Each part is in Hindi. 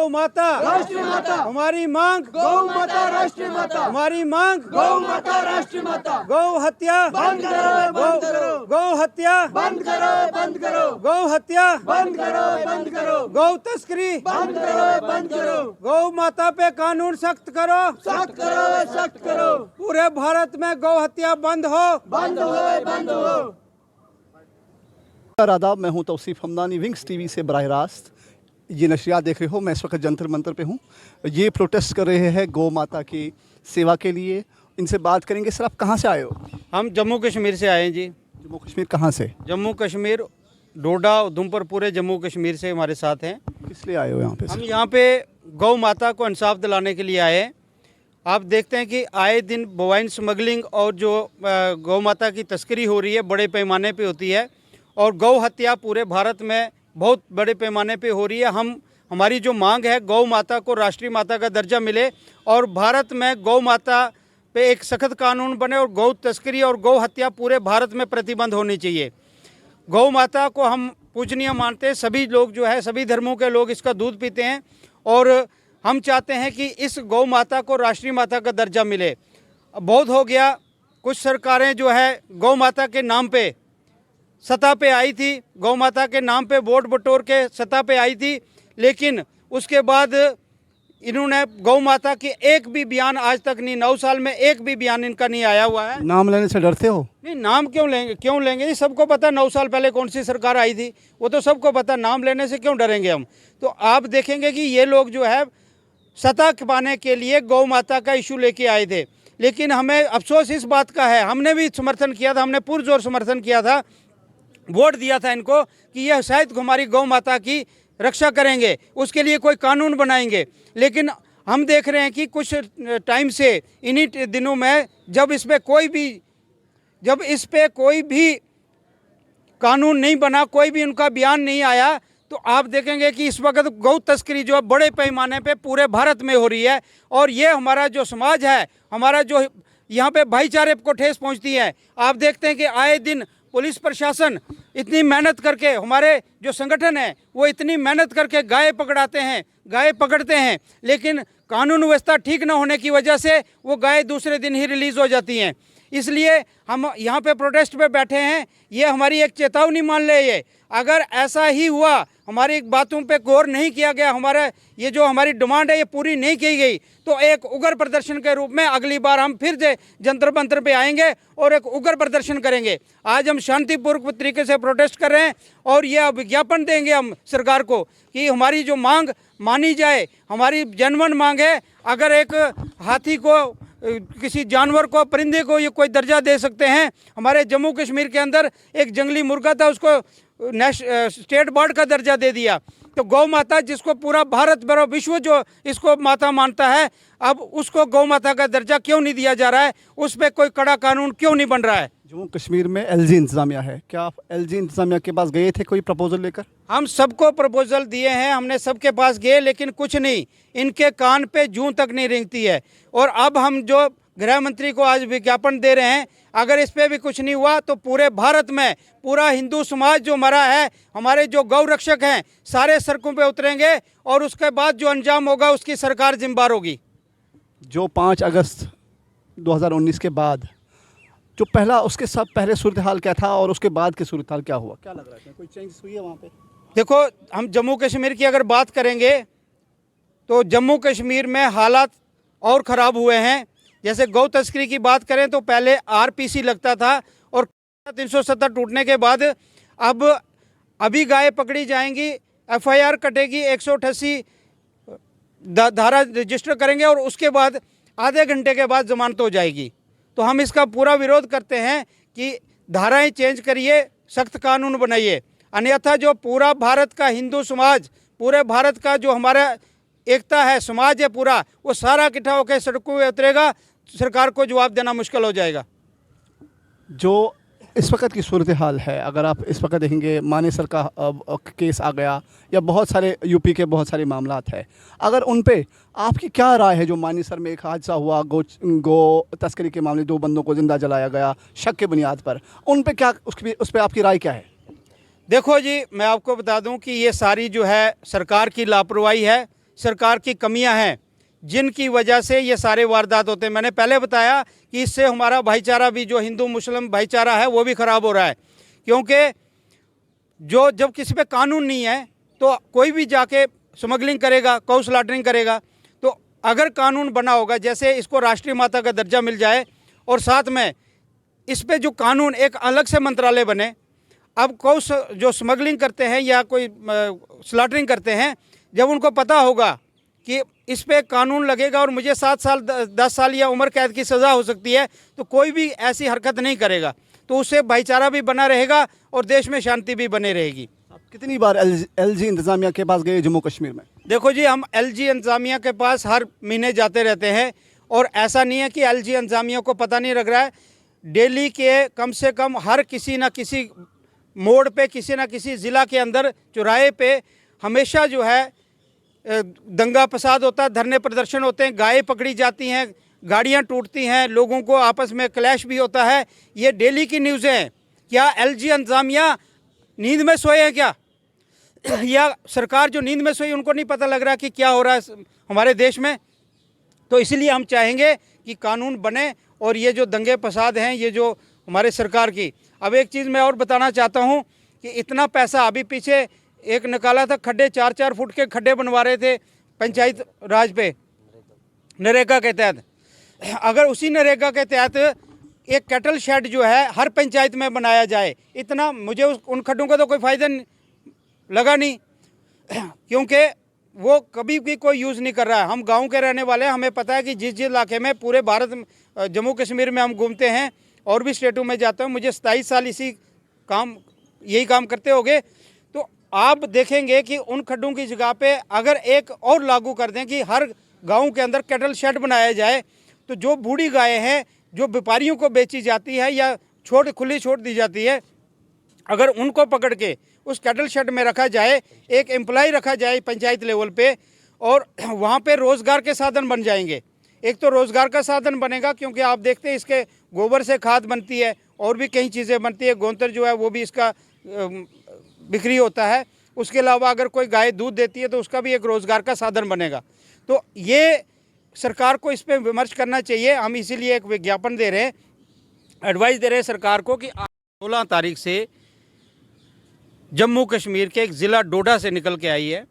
गौ माता राष्ट्रीय माता, हमारी मांग गौ माता राष्ट्रीय माता, हमारी मांग गौ माता राष्ट्रीय माता, गौ हत्या बंद करो, बंद करो, गौ हत्या बंद करो, बंद करो, गौ हत्या बंद करो, बंद करो, गौ तस्करी बंद करो, बंद करो, गौ माता पे कानून सख्त करो, सख्त करो, सख्त करो, पूरे भारत में गौ हत्या बंद हो। बंद हो, बंद हो। आदाब, मैं हूं तौसीफ हमदानी, विंग्स टीवी से बराह रास्त ये नशरियात देख रहे हो। मैं इस वक्त जंतर मंतर पे हूं। ये प्रोटेस्ट कर रहे हैं गौ माता की सेवा के लिए। इनसे बात करेंगे। सर, आप कहाँ से आए हो? हम जम्मू कश्मीर से आए हैं जी। जम्मू कश्मीर कहाँ से? जम्मू कश्मीर, डोडा, उधमपुर, पूरे जम्मू कश्मीर से हमारे साथ हैं। किस लिए आए हो यहाँ पे? हम यहाँ पे गौ माता को इंसाफ दिलाने के लिए आए हैं। आप देखते हैं कि आए दिन बोवाइन स्मगलिंग और जो गौ माता की तस्करी हो रही है बड़े पैमाने पे होती है, और गौ हत्या पूरे भारत में बहुत बड़े पैमाने पे हो रही है। हमारी जो मांग है, गौ माता को राष्ट्रीय माता का दर्जा मिले और भारत में गौ माता पे एक सख्त कानून बने और गौ तस्करी और गौ हत्या पूरे भारत में प्रतिबंध होनी चाहिए। गौ माता को हम पूजनीय मानते हैं। सभी लोग जो है, सभी धर्मों के लोग इसका दूध पीते हैं और हम चाहते हैं कि इस गौ माता को राष्ट्रीय माता का दर्जा मिले। बहुत हो गया, कुछ सरकारें जो है गौ माता के नाम पे सत्ता पे आई थी, गौ माता के नाम पे वोट बटोर के सत्ता पे आई थी, लेकिन उसके बाद इन्होंने गौ माता की एक भी बयान आज तक नहीं, 9 साल में एक भी बयान इनका नहीं आया हुआ है। नाम लेने से डरते हो? नहीं, नाम क्यों लेंगे ये सबको पता। 9 साल पहले कौन सी सरकार आई थी वो तो सबको पता। नाम लेने से क्यों डरेंगे हम? तो आप देखेंगे कि ये लोग जो है सत्ता पाने के लिए गौ माता का इशू लेके आए थे, लेकिन हमें अफसोस इस बात का है, हमने भी समर्थन किया था, हमने पुरजोर समर्थन किया था, वोट दिया था इनको कि यह शायद हमारी गौ माता की रक्षा करेंगे, उसके लिए कोई कानून बनाएंगे। लेकिन हम देख रहे हैं कि कुछ टाइम से, इन्हीं दिनों में, जब इस पे कोई भी कानून नहीं बना, कोई भी उनका बयान नहीं आया, तो आप देखेंगे कि इस वक्त गौ तस्करी जो है बड़े पैमाने पे पूरे भारत में हो रही है। और ये हमारा जो समाज है, हमारा जो यहाँ पे भाईचारे को ठेस पहुँचती है। आप देखते हैं कि आए दिन पुलिस प्रशासन इतनी मेहनत करके, हमारे जो संगठन है वो इतनी मेहनत करके गाय पकड़ते हैं, लेकिन कानून व्यवस्था ठीक न होने की वजह से वो गाय दूसरे दिन ही रिलीज़ हो जाती हैं। इसलिए हम यहाँ पे प्रोटेस्ट पे बैठे हैं। ये हमारी एक चेतावनी मान ले। ये अगर ऐसा ही हुआ, हमारी बातों पे गौर नहीं किया गया, ये जो हमारी डिमांड है ये पूरी नहीं की गई, तो एक उग्र प्रदर्शन के रूप में अगली बार हम फिर से जंतर मंतर पे आएंगे और एक उग्र प्रदर्शन करेंगे। आज हम शांतिपूर्वक तरीके से प्रोटेस्ट कर रहे हैं और यह विज्ञापन देंगे हम सरकार को कि हमारी जो मांग मानी जाए। हमारी जनमन मांग है, अगर एक हाथी को, किसी जानवर को, परिंदे को ये कोई दर्जा दे सकते हैं। हमारे जम्मू कश्मीर के अंदर एक जंगली मुर्गा था, उसको स्टेट बर्ड का दर्जा दे दिया। तो गौ माता, जिसको पूरा भारत भर विश्व जो इसको माता मानता है, अब उसको गौ माता का दर्जा क्यों नहीं दिया जा रहा है? उस पर कोई कड़ा कानून क्यों नहीं बन रहा है? जम्मू कश्मीर में एलजी इंतजामिया है, क्या आप एलजी इंतजामिया के पास गए थे कोई प्रपोजल लेकर? हम सबको प्रपोजल दिए हैं, हमने सबके पास गए, लेकिन कुछ नहीं, इनके कान पे जूं तक नहीं रेंगती है। और अब हम जो गृह मंत्री को आज विज्ञापन दे रहे हैं, अगर इस पे भी कुछ नहीं हुआ तो पूरे भारत में पूरा हिंदू समाज जो मरा है, हमारे जो गौ रक्षक हैं, सारे सड़कों पे उतरेंगे और उसके बाद जो अंजाम होगा उसकी सरकार जिम्मेदार होगी। जो 5 अगस्त 2019 के बाद जो पहला, उसके सब पहले सूरत हाल क्या था और उसके बाद की सूरत हाल क्या हुआ? क्या लग रहा है, कोई चेंज हुई है वहाँ पे? देखो, हम जम्मू कश्मीर की अगर बात करेंगे तो जम्मू कश्मीर में हालात और ख़राब हुए हैं। जैसे गौ तस्करी की बात करें तो पहले आरपीसी लगता था और 370 टूटने के बाद अब अभी गाय पकड़ी जाएंगी, एफआईआर कटेगी, 188 धारा रजिस्टर करेंगे और उसके बाद आधे घंटे के बाद जमानत हो जाएगी। तो हम इसका पूरा विरोध करते हैं कि धाराएं चेंज करिए, सख्त कानून बनाइए, अन्यथा जो पूरा भारत का हिंदू समाज, पूरे भारत का जो हमारा एकता है, समाज है पूरा, वो सारा इकट्ठा होकर सड़कों पे उतरेगा। सरकार को जवाब देना मुश्किल हो जाएगा। जो इस वक्त की सूरत हाल है, अगर आप इस वक्त देखेंगे, मानेसर का केस आ गया या बहुत सारे यूपी के बहुत सारे मामलात है, अगर उन पे आपकी क्या राय है? जो मानेसर में एक हादसा हुआ, गो तस्करी के मामले, 2 बंदों को जिंदा जलाया गया शक के बुनियाद पर, उन पे क्या, उस पर आपकी राय क्या है? देखो जी, मैं आपको बता दूं कि ये सारी जो है सरकार की लापरवाही है, सरकार की कमियां हैं जिनकी वजह से ये सारे वारदात होते हैं। मैंने पहले बताया कि इससे हमारा भाईचारा भी, जो हिंदू मुस्लिम भाईचारा है, वो भी ख़राब हो रहा है। क्योंकि जब किसी पे कानून नहीं है तो कोई भी जाके स्मगलिंग करेगा, गौ स्लॉटरिंग करेगा। तो अगर कानून बना होगा, जैसे इसको राष्ट्रीय माता का दर्जा मिल जाए और साथ में इस पे जो कानून एक अलग से मंत्रालय बने। अब गौ जो स्मगलिंग करते हैं या कोई स्लॉटरिंग करते हैं, जब उनको पता होगा कि इस पे कानून लगेगा और मुझे 7 साल 10 साल या उम्र कैद की सज़ा हो सकती है, तो कोई भी ऐसी हरकत नहीं करेगा। तो उससे भाईचारा भी बना रहेगा और देश में शांति भी बनी रहेगी। आप कितनी बार एलजी इंतज़ामिया के पास गए जम्मू कश्मीर में? देखो जी, हम एलजी इंतज़ामिया के पास हर महीने जाते रहते हैं और ऐसा नहीं है कि एलजी इंतज़ामिया को पता नहीं लग रहा है। दिल्ली के कम से कम हर किसी न किसी मोड़ पे, किसी न किसी ज़िला के अंदर चौराहे पे हमेशा जो है दंगा फसाद होता है, धरने प्रदर्शन होते हैं, गायें पकड़ी जाती हैं, गाड़ियां टूटती हैं, लोगों को आपस में क्लैश भी होता है। ये डेली की न्यूज़ें हैं। क्या एलजी इंतज़ामिया नींद में सोए हैं क्या? या सरकार जो नींद में सोई उनको नहीं पता लग रहा कि क्या हो रहा है हमारे देश में? तो इसलिए हम चाहेंगे कि कानून बने और ये जो दंगे फसाद हैं, ये जो हमारे सरकार की। अब एक चीज़ मैं और बताना चाहता हूँ कि इतना पैसा अभी पीछे एक निकाला था, खड्डे 4-4 फुट के खड्डे बनवा रहे थे पंचायत राज पे, नरेगा के तहत। अगर उसी नरेगा के तहत एक कैटल शेड जो है हर पंचायत में बनाया जाए, इतना मुझे उन खड्डों का तो कोई फ़ायदा लगा नहीं, क्योंकि वो कभी भी कोई यूज़ नहीं कर रहा है। हम गांव के रहने वाले हैं, हमें पता है कि जिस जिस इलाके में पूरे भारत, जम्मू कश्मीर में हम घूमते हैं और भी स्टेटों में जाते हैं। मुझे 27 साल यही काम करते होंगे। तो आप देखेंगे कि उन खड्डों की जगह पे अगर एक और लागू कर दें कि हर गांव के अंदर कैटल शेड बनाया जाए, तो जो बूढ़ी गायें हैं जो व्यापारियों को बेची जाती है या खुली छोड़ दी जाती है, अगर उनको पकड़ के उस कैटल शेड में रखा जाए, एक एम्प्लॉय रखा जाए पंचायत लेवल पे, और वहाँ पे रोज़गार के साधन बन जाएंगे। एक तो रोज़गार का साधन बनेगा, क्योंकि आप देखते हैं इसके गोबर से खाद बनती है और भी कई चीज़ें बनती है। गोंतर जो है वो भी इसका बिक्री होता है। उसके अलावा अगर कोई गाय दूध देती है तो उसका भी एक रोज़गार का साधन बनेगा। तो ये सरकार को इस पर विमर्श करना चाहिए। हम इसीलिए एक विज्ञापन दे रहे हैं, एडवाइस दे रहे हैं सरकार को कि 16 तारीख से जम्मू कश्मीर के एक ज़िला डोडा से निकल के आई है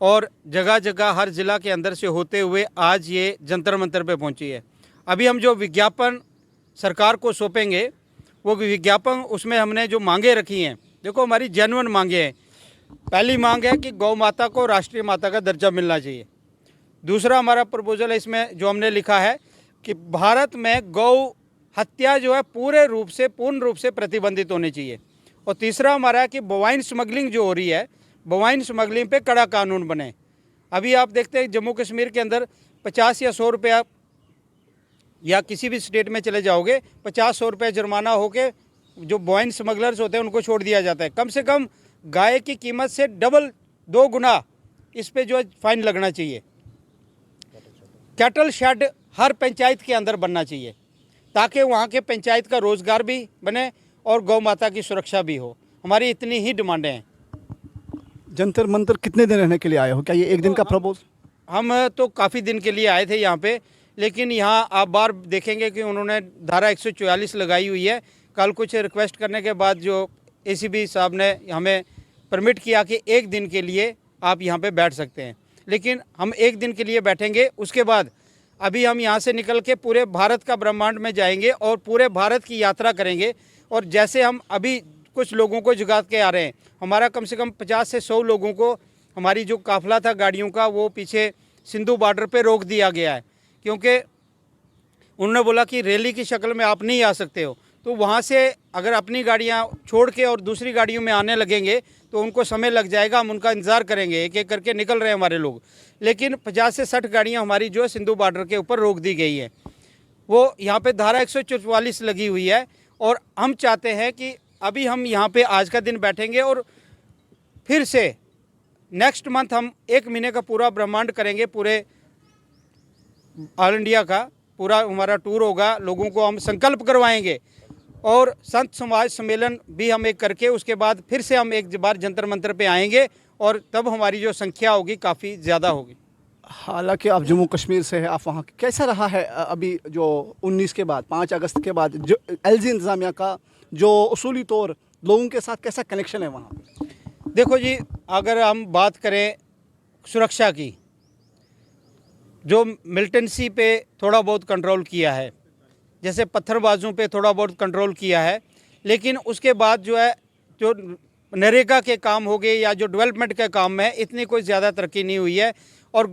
और जगह जगह हर ज़िला के अंदर से होते हुए आज ये जंतर मंतर पे पहुंची है। अभी हम जो विज्ञापन सरकार को सौंपेंगे, वो विज्ञापन, उसमें हमने जो मांगे रखी हैं, देखो हमारी जेन्युइन मांगे हैं। पहली मांग है कि गौ माता को राष्ट्रीय माता का दर्जा मिलना चाहिए। दूसरा हमारा प्रपोजल है, इसमें जो हमने लिखा है कि भारत में गौ हत्या जो है पूर्ण रूप से प्रतिबंधित होनी चाहिए। और तीसरा हमारा है कि बोवाइन स्मगलिंग जो हो रही है, बोवाइन स्मगलिंग पे कड़ा कानून बने। अभी आप देखते हैं जम्मू कश्मीर के अंदर 50 या 100 रुपया, या किसी भी स्टेट में चले जाओगे 50-100 रुपये जुर्माना होके जो बोवाइन स्मगलर्स होते हैं उनको छोड़ दिया जाता है। कम से कम गाय की कीमत से डबल 2 गुना इस पे जो है फाइन लगना चाहिए। कैटल शेड हर पंचायत के अंदर बनना चाहिए ताकि वहाँ के पंचायत का रोज़गार भी बने और गौ माता की सुरक्षा भी हो। हमारी इतनी ही डिमांडें हैं। जंतर मंतर कितने दिन रहने के लिए आए हो? क्या ये एक दिन का प्रपोज? हम तो काफ़ी दिन के लिए आए थे यहाँ पे, लेकिन यहाँ आप बार देखेंगे कि उन्होंने धारा 144 लगाई हुई है। कल कुछ रिक्वेस्ट करने के बाद जो एसीपी साहब ने हमें परमिट किया कि एक दिन के लिए आप यहाँ पे बैठ सकते हैं, लेकिन हम एक दिन के लिए बैठेंगे। उसके बाद अभी हम यहाँ से निकल के पूरे भारत का ब्रह्मांड में जाएंगे और पूरे भारत की यात्रा करेंगे। और जैसे हम अभी कुछ लोगों को जुगाड़ के आ रहे हैं, हमारा कम से कम 50 से 100 लोगों को, हमारी जो काफ़िला था गाड़ियों का, वो पीछे सिंधु बॉर्डर पे रोक दिया गया है, क्योंकि उन्होंने बोला कि रैली की शक्ल में आप नहीं आ सकते हो। तो वहाँ से अगर अपनी गाड़ियाँ छोड़ के और दूसरी गाड़ियों में आने लगेंगे तो उनको समय लग जाएगा। हम उनका इंतज़ार करेंगे, एक एक करके निकल रहे हैं हमारे लोग। लेकिन 50 से 60 गाड़ियाँ हमारी जो है सिंधु बॉर्डर के ऊपर रोक दी गई हैं। वो यहाँ पे धारा 144 लगी हुई है और हम चाहते हैं कि अभी हम यहाँ पे आज का दिन बैठेंगे और फिर से नेक्स्ट मंथ हम 1 महीने का पूरा ब्रह्मांड करेंगे। पूरे ऑल इंडिया का पूरा हमारा टूर होगा। लोगों को हम संकल्प करवाएंगे और संत समाज सम्मेलन भी हम एक करके उसके बाद फिर से हम एक बार जंतर मंतर पे आएंगे और तब हमारी जो संख्या होगी काफ़ी ज़्यादा होगी। हालांकि आप जम्मू कश्मीर से हैं, आप वहाँ कैसा रहा है अभी जो 19 के बाद 5 अगस्त के बाद जो एलजी इंतज़ामिया का जो उसूली तौर लोगों के साथ कैसा कनेक्शन है वहाँ पे? देखो जी, अगर हम बात करें सुरक्षा की, जो मिलिटेंसी पे थोड़ा बहुत कंट्रोल किया है, जैसे पत्थरबाजों पे थोड़ा बहुत कंट्रोल किया है, लेकिन उसके बाद जो है जो नरेगा के काम हो गए या जो डेवलपमेंट के काम में इतनी कोई ज़्यादा तरक्की नहीं हुई है। और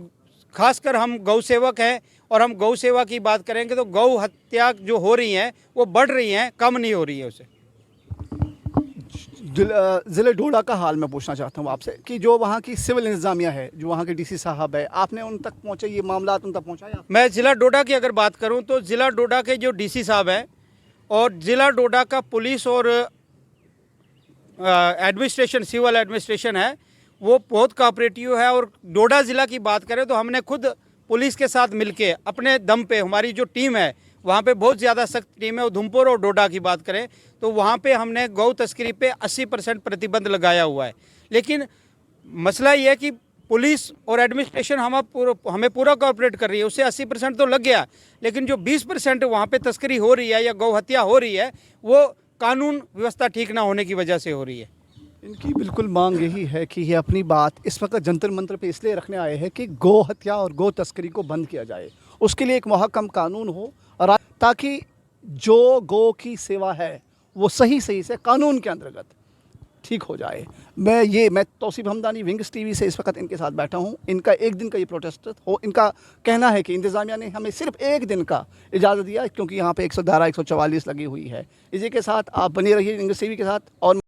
ख़ासकर हम गौ सेवक हैं और हम गौ सेवा की बात करेंगे तो गौ हत्या जो हो रही हैं वो बढ़ रही हैं, कम नहीं हो रही है उसे। ज़िले डोडा का हाल मैं पूछना चाहता हूँ आपसे कि जो वहाँ की सिविल इंतज़ामिया है, जो वहाँ के डीसी साहब है, आपने उन तक पहुँचे, ये मामला उन तक पहुँचाया? मैं ज़िला डोडा की अगर बात करूं तो ज़िला डोडा के जो डीसी साहब हैं और ज़िला डोडा का पुलिस और एडमिनिस्ट्रेशन, सिविल एडमिनिस्ट्रेशन है, वो बहुत कोऑपरेटिव है। और डोडा ज़िला की बात करें तो हमने खुद पुलिस के साथ मिलके अपने दम पे, हमारी जो टीम है वहाँ पे बहुत ज़्यादा सख्त टीम है। उधमपुर और डोडा की बात करें तो वहाँ पे हमने गौ तस्करी पे 80% प्रतिबंध लगाया हुआ है। लेकिन मसला ये है कि पुलिस और एडमिनिस्ट्रेशन हमें पूरा कोऑपरेट कर रही है, उससे 80% तो लग गया, लेकिन जो 20% वहाँ पे तस्करी हो रही है या गौ हत्या हो रही है वो कानून व्यवस्था ठीक ना होने की वजह से हो रही है। इनकी बिल्कुल मांग यही है कि ये अपनी बात इस वक्त जंतर मंतर पे इसलिए रखने आए हैं कि गौ हत्या और गौ तस्करी को बंद किया जाए, उसके लिए एक महकम कानून हो और ताकि जो गौ की सेवा है वो सही सही से कानून के अंतर्गत ठीक हो जाए। मैं तौसीफ हमदानी, विंग्स टीवी से इस वक्त इनके साथ बैठा हूँ। इनका एक दिन का ये प्रोटेस्ट हो, इनका कहना है कि इंतज़ामिया ने हमें सिर्फ एक दिन का इजाज़त दिया क्योंकि यहाँ पे 112 144 लगी हुई है। इसी के साथ आप बने रहिए विंग्स टीवी के साथ। और